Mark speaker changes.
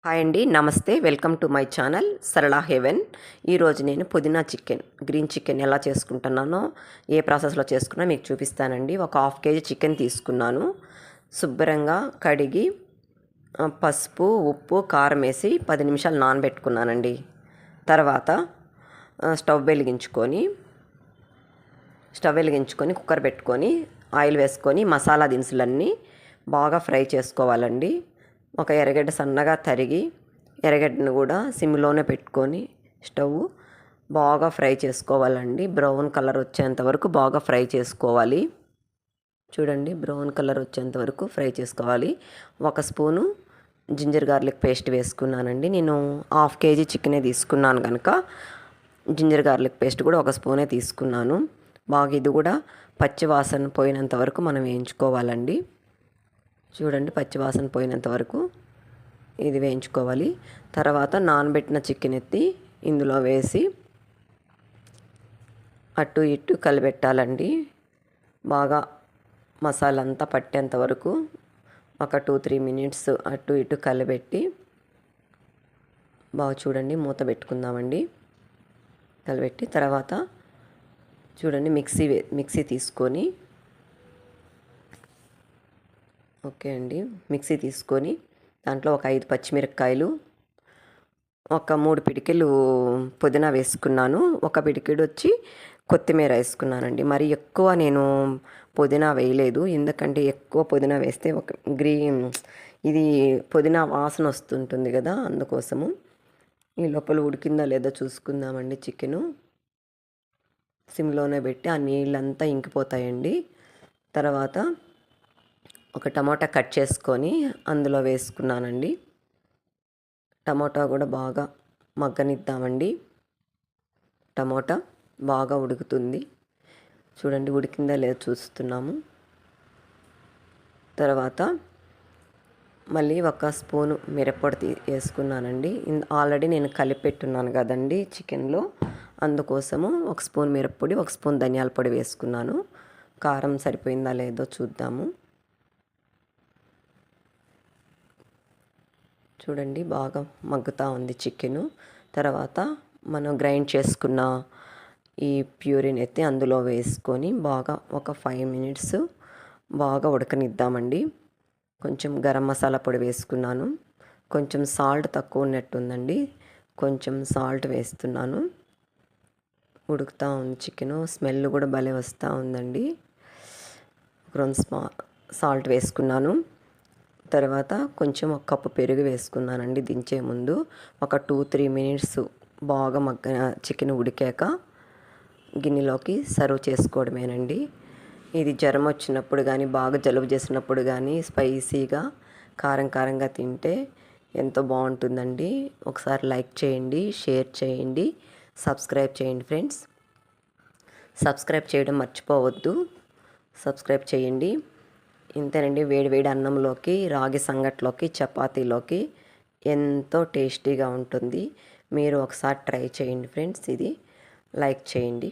Speaker 1: Hi అండి, నమస్తే. Welcome to my channel సరళ హెవెన్. ఈరోజు నేను పుదీనా చికెన్, గ్రీన్ చికెన్ ఎలా చేసుకుంటున్నానో, ఏ ప్రాసెస్లో చేసుకున్నా మీకు చూపిస్తానండి. ఒక హాఫ్ కేజీ చికెన్ తీసుకున్నాను. శుభ్రంగా కడిగి పసుపు, ఉప్పు, కారం వేసి 10 నిమిషాలు నానబెట్టుకున్నానండి. తర్వాత స్టవ్ వెలిగించుకొని కుక్కర్ పెట్టుకొని ఆయిల్ వేసుకొని మసాలా దినుసులన్నీ బాగా ఫ్రై చేసుకోవాలండి. ఒక ఎర్రగడ్డ సన్నగా తరిగి, ఎర్రగడ్డను కూడా సిమ్లోనే పెట్టుకొని స్టవ్ బాగా ఫ్రై చేసుకోవాలండి. బ్రౌన్ కలర్ వచ్చేంత వరకు బాగా ఫ్రై చేసుకోవాలి. చూడండి, బ్రౌన్ కలర్ వచ్చేంత వరకు ఫ్రై చేసుకోవాలి. 1 స్పూను జింజర్ గార్లిక్ పేస్ట్ వేసుకున్నానండి. నేను హాఫ్ కేజీ చికెనే తీసుకున్నాను కనుక జింజర్ గార్లిక్ పేస్ట్ కూడా 1 స్పూనే తీసుకున్నాను. బాగా ఇది కూడా పచ్చి వాసన పోయినంత వరకు మనం వేయించుకోవాలండి. చూడండి, పచ్చి వాసన పోయినంత వరకు ఇది వేయించుకోవాలి. తర్వాత నానబెట్టిన చికెన్ ఎత్తి ఇందులో వేసి అటు ఇటు కలిపెట్టాలండి. బాగా మసాలా అంతా పట్టేంత వరకు ఒక 2-3 మినిట్స్ అటు ఇటు కలిపెట్టి బాగా చూడండి, మూత పెట్టుకుందామండి. కలిపెట్టి తర్వాత చూడండి, మిక్సీ తీసుకొని మిక్సీ తీసుకొని దాంట్లో ఒక 5 పచ్చిమిరపకాయలు, ఒక 3 పిడికెలు పుదీనా వేసుకున్నాను. ఒక పిడికెడు వచ్చి కొత్తిమీర వేసుకున్నానండి. మరి ఎక్కువ నేను పుదీనా వేయలేదు, ఎందుకంటే ఎక్కువ పుదీనా వేస్తే ఇది పుదీనా వాసన వస్తుంటుంది కదా, అందుకోసము. ఈ లోపల ఉడికిందా లేదా చూసుకుందామండి. చికెను సిమ్లోనే పెట్టి ఆ నీళ్ళంతా ఇంకిపోతాయండి. తర్వాత ఒక టమాటా కట్ చేసుకొని అందులో వేసుకున్నానండి. టమాటా కూడా బాగా మగ్గనిద్దామండి. టమాటా బాగా ఉడుకుతుంది. చూడండి, ఉడికిందా లేదా చూస్తున్నాము. తర్వాత మళ్ళీ 1 స్పూను మిరప్పొడి వేసుకున్నానండి. ఆల్రెడీ నేను కలిపెట్టున్నాను కదండి చికెన్లో, అందుకోసము 1 స్పూన్ మిరప్పొడి, 1 స్పూన్ ధనియాల పొడి వేసుకున్నాను. కారం సరిపోయిందా లేదో చూద్దాము. చూడండి, బాగా మగ్గుతూ ఉంది చికెను. తర్వాత మనం గ్రైండ్ చేసుకున్న ఈ ప్యూరీని ఎత్తి అందులో వేసుకొని బాగా ఒక 5 మినిట్స్ బాగా ఉడకనిద్దామండి. కొంచెం గరం మసాలా పొడి వేసుకున్నాను. కొంచెం సాల్ట్ తక్కువ ఉన్నట్టుందండి, కొంచెం సాల్ట్ వేస్తున్నాను. ఉడుకుతూ ఉంది చికెను, స్మెల్ కూడా భలే వస్తూ ఉందండి. సాల్ట్ వేసుకున్నాను. తర్వాత కొంచెం 1 కప్పు పెరుగు వేసుకున్నానండి. దించే ముందు ఒక 2-3 మినిట్స్ బాగా చికెన్ ఉడికాక గిన్నెలోకి సర్వ్ చేసుకోవడమేనండి. ఇది జ్వరం వచ్చినప్పుడు కానీ, బాగా జలుబు చేసినప్పుడు కానీ స్పైసీగా కారంగా తింటే ఎంతో బాగుంటుందండి. ఒకసారి లైక్ చేయండి, షేర్ చేయండి, సబ్స్క్రైబ్ చేయండి ఫ్రెండ్స్. సబ్స్క్రైబ్ చేయడం మర్చిపోవద్దు. సబ్స్క్రైబ్ చేయండి. ఇంతేనండి, వేడి అన్నంలోకి, రాగి సంగట్లోకి, చపాతీలోకి ఎంతో టేస్టీగా ఉంటుంది. మీరు ఒకసారి ట్రై చేయండి ఫ్రెండ్స్. ఇది లైక్ చేయండి.